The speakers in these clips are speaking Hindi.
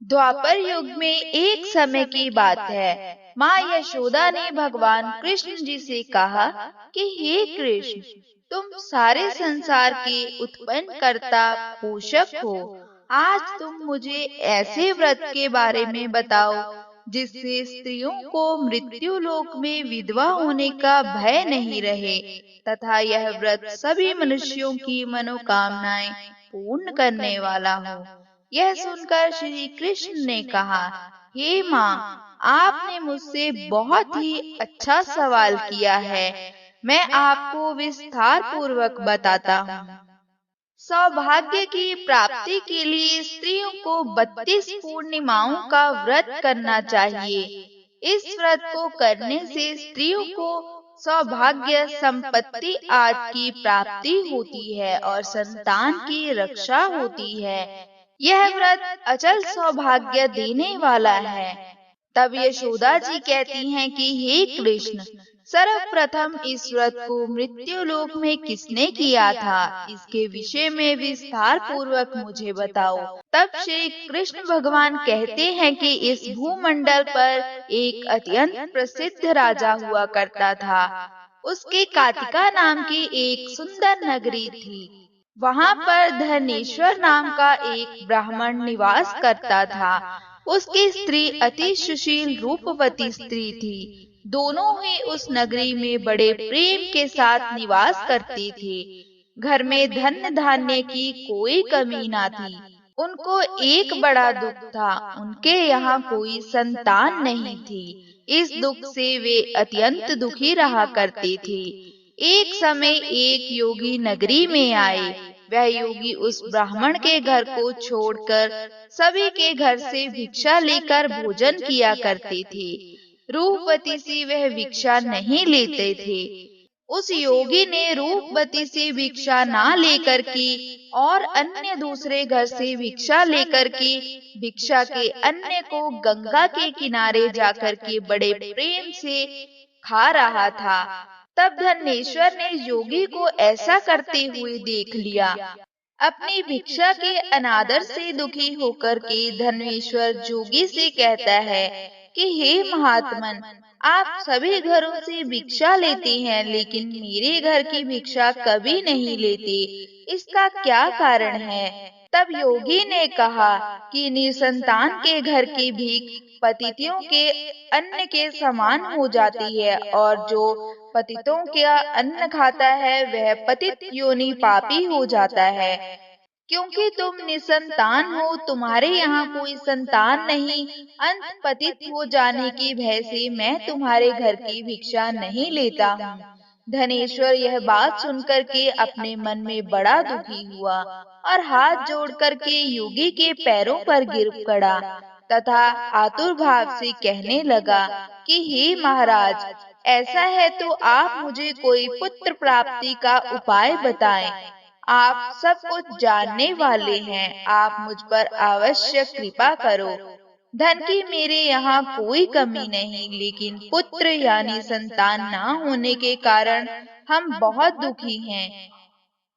द्वापर युग में एक समय की बात है। माँ यशोदा ने भगवान कृष्ण जी से कहा कि हे कृष्ण, तुम सारे संसार के उत्पन्न करता पोषक हो। आज तुम मुझे ऐसे व्रत के बारे में बताओ जिससे स्त्रियों को मृत्यु लोक में विधवा होने का भय नहीं रहे तथा यह व्रत सभी मनुष्यों की मनोकामनाएं पूर्ण करने वाला हो। यह सुनकर श्री कृष्ण ने कहा, हे माँ, आपने मुझसे बहुत ही अच्छा सवाल किया है। मैं आपको विस्तार पूर्वक बताता हूँ। सौभाग्य की प्राप्ति के लिए स्त्रियों को 32 पूर्णिमाओं का व्रत करना चाहिए। इस व्रत को करने से स्त्रियों को सौभाग्य, संपत्ति आदि की प्राप्ति होती है और संतान की रक्षा होती है। यह व्रत अचल सौभाग्य देने वाला है। तब यशोदा जी कहती हैं कि हे कृष्ण, सर्वप्रथम इस व्रत को मृत्यु लोक में किसने किया था, इसके विषय में विस्तार पूर्वक मुझे बताओ। तब श्री कृष्ण भगवान कहते हैं कि इस भूमंडल पर एक अत्यंत प्रसिद्ध राजा हुआ करता था। उसके कातिका नाम की एक सुंदर नगरी थी। वहाँ पर धनेश्वर नाम का एक ब्राह्मण निवास करता था। उसकी स्त्री अति सुशील रूपवती स्त्री थी। दोनों ही उस नगरी में बड़े प्रेम के साथ निवास करती थी। घर में धन धान्य की कोई कमी ना थी। उनको एक बड़ा दुख था, उनके यहाँ कोई संतान नहीं थी। इस दुख से वे अत्यंत दुखी रहा करते थे। एक समय एक योगी नगरी में आए। वह योगी उस ब्राह्मण के घर को छोड़कर सभी के घर से भिक्षा लेकर भोजन किया करते थे। रूपवती सी वह भिक्षा नहीं लेते थे। उस योगी ने रूपवती से भिक्षा ना लेकर की और अन्य दूसरे घर से भिक्षा लेकर की भिक्षा के अन्य को गंगा के किनारे जाकर के बड़े प्रेम से खा रहा था। तब धनेश्वर ने योगी को ऐसा करते हुए देख लिया। अपनी भिक्षा के अनादर से दुखी होकर के धनेश्वर जोगी से कहता है कि हे महात्मन, आप सभी घरों से भिक्षा लेते हैं लेकिन मेरे घर की भिक्षा कभी नहीं लेते, इसका क्या कारण है? तब योगी ने कहा कि निसंतान के घर की भीख पतितियों के अन्न के समान हो जाती है और जो पतितों का अन्न खाता है वह पतित योनि पापी हो जाता है। क्योंकि तुम निसंतान हो, तुम्हारे यहाँ कोई संतान नहीं, अंत पतित हो जाने की भय से मैं तुम्हारे घर की भिक्षा नहीं लेता हूँ। धनेश्वर यह बात सुनकर के अपने मन में बड़ा दुखी हुआ और हाथ जोड़ करके योगी के पैरों पर गिर पड़ा तथा आतुर भाव से कहने लगा कि हे महाराज, ऐसा है तो आप मुझे कोई पुत्र प्राप्ति का उपाय बताएं। आप सब कुछ जानने वाले हैं, आप मुझ पर अवश्य कृपा करो। धन की मेरे यहाँ कोई कमी नहीं, लेकिन पुत्र यानी संतान ना होने के कारण हम बहुत दुखी हैं।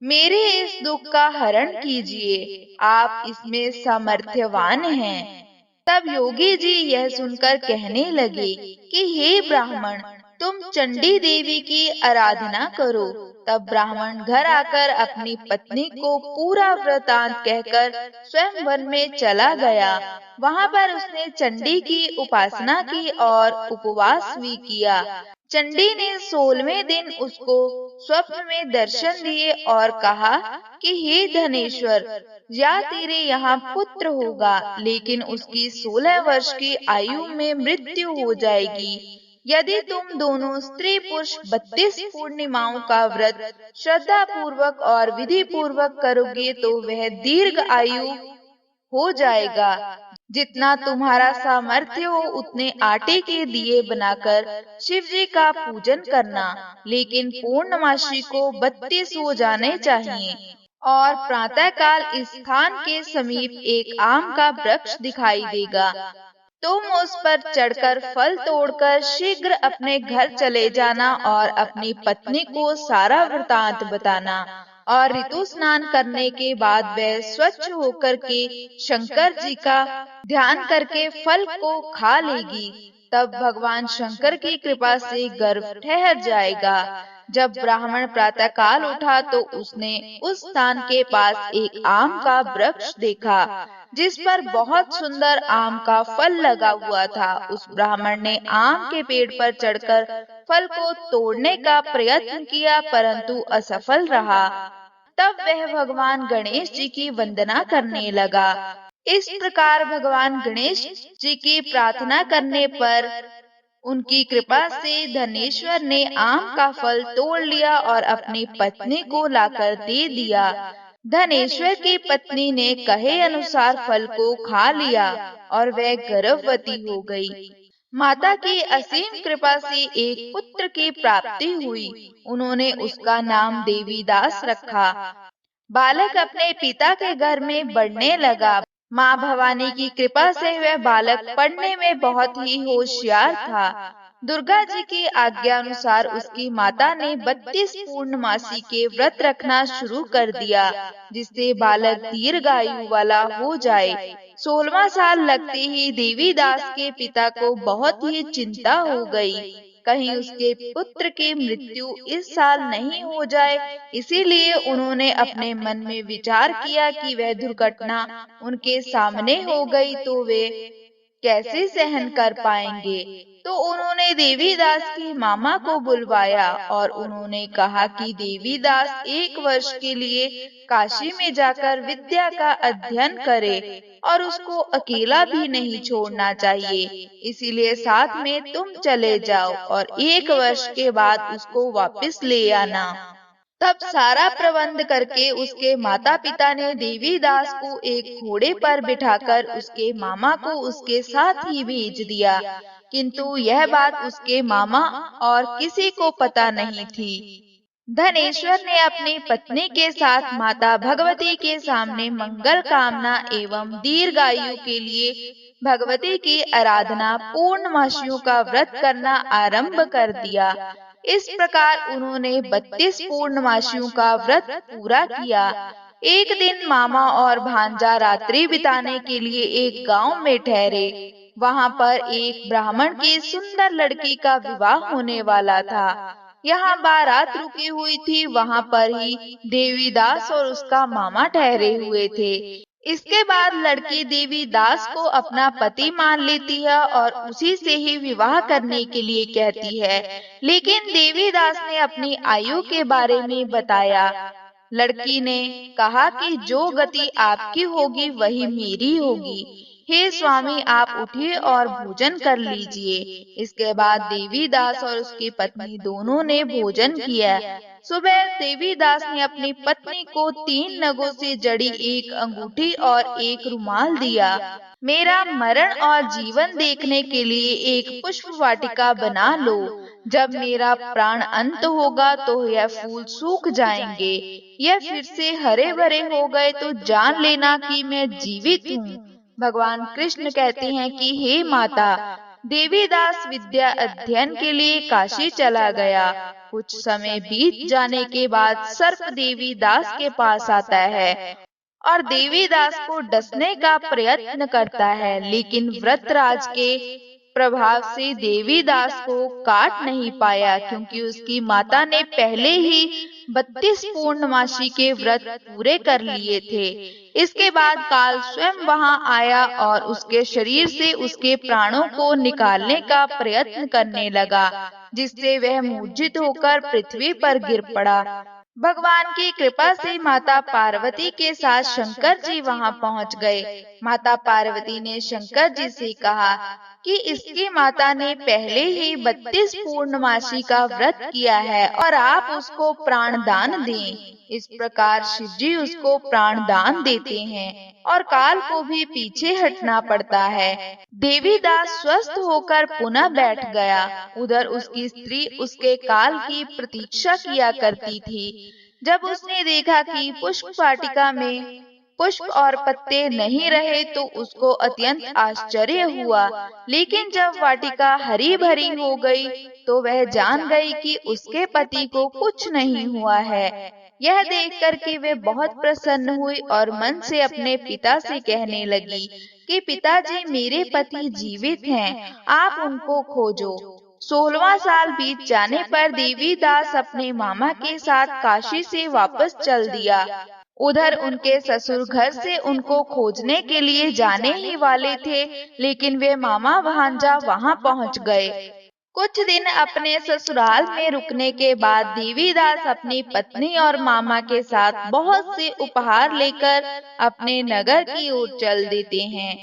मेरे इस दुख का हरण कीजिए, आप इसमें सामर्थ्यवान हैं। तब योगी जी यह सुनकर कहने लगे कि हे ब्राह्मण, तुम चंडी देवी की आराधना करो। तब ब्राह्मण घर आकर अपनी पत्नी को पूरा वृतांत कहकर स्वयं वन में चला गया। वहाँ पर उसने चंडी की उपासना की और उपवास भी किया। चंडी ने 16वें दिन उसको स्वप्न में दर्शन दिए और कहा कि हे धनेश्वर, या तेरे यहाँ पुत्र होगा, लेकिन उसकी 16 वर्ष की आयु में मृत्यु हो जाएगी। यदि तुम दोनों स्त्री पुरुष 32 पूर्णिमाओं का व्रत श्रद्धा पूर्वक और विधि पूर्वक करोगे तो वह दीर्घ आयु हो जाएगा। जितना तुम्हारा सामर्थ्य हो उतने आटे के दिए बनाकर शिव जी का पूजन करना, लेकिन पूर्णमासी को 32 हो जाने चाहिए। और प्रातःकाल इस स्थान के समीप एक आम का वृक्ष दिखाई देगा। तुम उस पर चढ़कर फल तोड़कर शीघ्र अपने घर चले जाना और अपनी पत्नी को सारा वृतांत बताना। और ऋतु स्नान करने के बाद वह स्वच्छ होकर के शंकर जी का ध्यान करके फल को खा लेगी। तब भगवान शंकर की कृपा से गर्भ ठहर जाएगा। जब ब्राह्मण प्रातःकाल उठा तो उसने उस स्थान के पास एक आम का वृक्ष देखा, जिस पर बहुत सुंदर आम का फल लगा हुआ था। उस ब्राह्मण ने आम के पेड़ पर चढ़कर फल को तोड़ने का प्रयत्न किया, परंतु असफल रहा। तब वह भगवान गणेश जी की वंदना करने लगा। इस प्रकार भगवान गणेश जी की प्रार्थना करने पर उनकी कृपा से धनेश्वर ने आम का फल तोड़ लिया और अपनी पत्नी को लाकर दे दिया। धनेश्वर की पत्नी ने कहे अनुसार फल को खा लिया और वह गर्भवती हो गई। माता की असीम कृपा से एक पुत्र की प्राप्ति हुई। उन्होंने उसका नाम देवीदास रखा। बालक अपने पिता के घर में बढ़ने लगा। माँ भवानी की कृपा से वह बालक पढ़ने में बहुत ही होशियार था। दुर्गा जी की आज्ञा अनुसार उसकी माता ने 32 पूर्णमासी के व्रत रखना शुरू कर दिया, जिससे बालक दीर्घायु वाला हो जाए। 16वां साल लगते ही देवीदास के पिता को बहुत ही चिंता हो गई, कहीं उसके पुत्र की मृत्यु इस साल नहीं हो जाए। इसीलिए उन्होंने अपने मन में विचार किया कि वह दुर्घटना उनके सामने हो गई तो वे कैसे सहन कर पाएंगे। तो उन्होंने देवीदास की मामा को बुलवाया और उन्होंने कहा कि देवीदास 1 वर्ष के लिए काशी में जाकर विद्या का अध्ययन करे और उसको अकेला भी नहीं छोड़ना चाहिए। इसीलिए साथ में तुम चले जाओ और 1 वर्ष के बाद उसको वापस ले आना। तब सारा प्रबंध करके उसके माता पिता ने देवीदास को एक घोड़े पर बिठाकर उसके मामा को उसके साथ ही भेज दिया, किंतु यह बात उसके मामा और किसी को पता नहीं थी। धनेश्वर ने अपनी पत्नी के साथ माता भगवती के सामने मंगल कामना एवं दीर्घायु के लिए भगवती की आराधना पूर्णमासियों का व्रत करना आरंभ कर दिया। इस प्रकार उन्होंने 32 पूर्णमासियों का व्रत पूरा किया। एक दिन मामा और भांजा रात्रि बिताने के लिए एक गांव में ठहरे। वहां पर एक ब्राह्मण की सुंदर लड़की का विवाह होने वाला था। यहाँ बारात रुकी हुई थी। वहाँ पर ही देवीदास और उसका मामा ठहरे हुए थे। इसके बाद लड़की देवीदास को अपना पति मान लेती है और उसी से ही विवाह करने के लिए कहती है, लेकिन देवीदास ने अपनी आयु के बारे में बताया। लड़की ने कहा कि जो गति आपकी होगी वही मेरी होगी। हे स्वामी, आप उठिए और भोजन कर लीजिए। इसके बाद देवीदास और उसकी पत्नी दोनों ने भोजन किया। सुबह देवीदास ने अपनी पत्नी को 3 नगों से जड़ी एक अंगूठी और एक रुमाल दिया। मेरा मरण और जीवन देखने के लिए एक पुष्प वाटिका बना लो। जब मेरा प्राण अंत होगा तो यह फूल सूख जाएंगे, यह फिर से हरे भरे हो गए तो जान लेना कि मैं जीवित हूँ। भगवान कृष्ण कहते हैं कि हे माता, देवीदास विद्या अध्ययन के लिए काशी चला गया। कुछ समय बीत जाने के बाद सर्प देवीदास के पास आता है और देवीदास को डसने का प्रयत्न करता है, लेकिन व्रतराज के प्रभाव से देवीदास को काट नहीं पाया, क्योंकि उसकी माता ने पहले ही 32 पूर्णमासी के व्रत पूरे कर लिए थे। इसके बाद काल स्वयं वहां आया और उसके शरीर से उसके प्राणों को निकालने का प्रयत्न करने लगा, जिससे वह मूर्छित होकर पृथ्वी पर गिर पड़ा। भगवान की कृपा से माता पार्वती के साथ शंकर जी वहां पहुंच गए। माता पार्वती ने शंकर जी से कहा कि इसकी माता ने पहले ही 32 पूर्णमासी का व्रत किया है और आप उसको प्राण दान दें। इस प्रकार शिव जी उसको प्राण दान देते हैं और काल को भी पीछे हटना पड़ता है। देवीदास स्वस्थ होकर पुनः बैठ गया। उधर उसकी स्त्री उसके काल की प्रतीक्षा किया करती थी। जब उसने देखा कि पुष्प वाटिका में पुष्प और पत्ते नहीं रहे तो उसको अत्यंत आश्चर्य हुआ, लेकिन जब वाटिका हरी भरी हो गई तो वह जान गई कि उसके पति को कुछ नहीं हुआ है। यह देखकर कि वे बहुत प्रसन्न हुई और मन से अपने पिता से कहने लगी कि पिताजी, मेरे पति जीवित हैं, आप उनको खोजो। 16वां साल बीत जाने पर देवीदास अपने मामा के साथ काशी से वापस चल दिया। उधर उनके ससुर घर से उनको खोजने के लिए जाने ही वाले थे, लेकिन वे मामा भांजा वहां पहुंच गए। कुछ दिन अपने ससुराल में रुकने के बाद देवीदास अपनी पत्नी और मामा के साथ बहुत से उपहार लेकर अपने नगर की ओर चल देते हैं।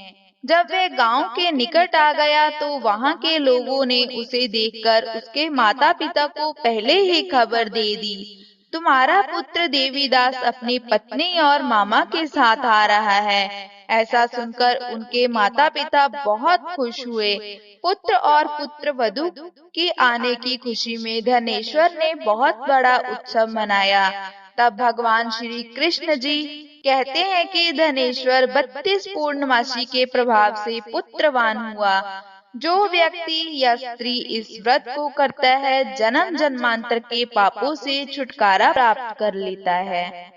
जब वे गांव के निकट आ गया तो वहां के लोगों ने उसे देखकर उसके माता पिता को पहले ही खबर दे दी, तुम्हारा पुत्र देवीदास अपनी पत्नी और मामा के साथ आ रहा है। ऐसा सुनकर उनके माता पिता बहुत खुश हुए। पुत्र और पुत्र वधू के आने की खुशी में धनेश्वर ने बहुत बड़ा उत्सव मनाया। तब भगवान श्री कृष्ण जी कहते हैं कि धनेश्वर 32 पूर्णमासी के प्रभाव से पुत्रवान हुआ। जो व्यक्ति या स्त्री इस व्रत को करता है, जन्म जन्मांतर के पापों से छुटकारा प्राप्त कर लेता है।